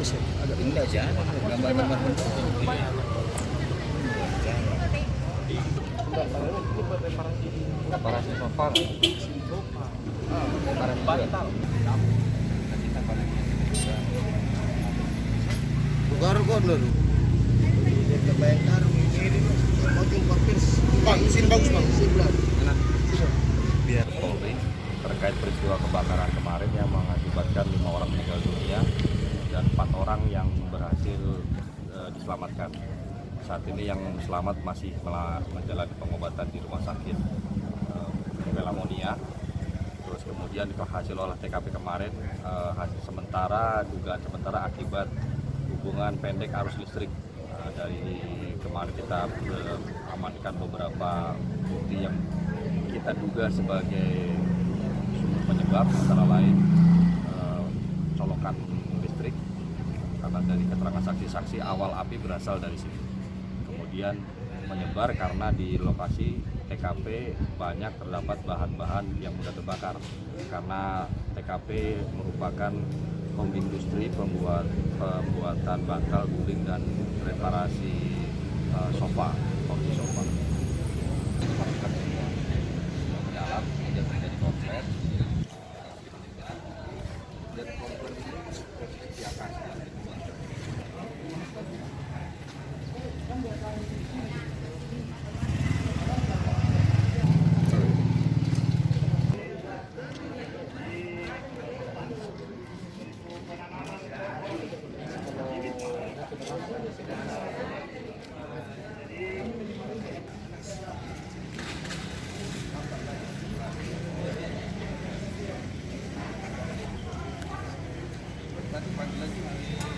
bagus ya? Agak Enggak, jangan gambar-gambar bentuk. Reparasi sofa. Reparasi bantal. Kita paling Bukan corner. Dia bayar ini mau pampir. Bang, mesin bagus bang. Sebelah. biar Polri terkait peristiwa kebakaran kemarin yang mengakibatkan 5 orang meninggal dunia dan 4 orang yang berhasil diselamatkan. Saat ini yang selamat masih menjalani pengobatan di rumah sakit Pelamonia. Terus kemudian hasil olah TKP kemarin hasil sementara dugaan sementara akibat hubungan pendek arus listrik. Dari kemarin kita amankan beberapa bukti yang kita duga sebagai sumber penyebab, antara lain colokan listrik, karena dari keterangan saksi-saksi awal api berasal dari sini, kemudian menyebar karena di lokasi TKP banyak terdapat bahan-bahan yang mudah terbakar, karena TKP merupakan home industri pembuatan bantal, guling, dan reparasi sofa, kursi sofa. Dalam kemudian terjadi konslet dan korban ini posisi atas nanti pagi lagi.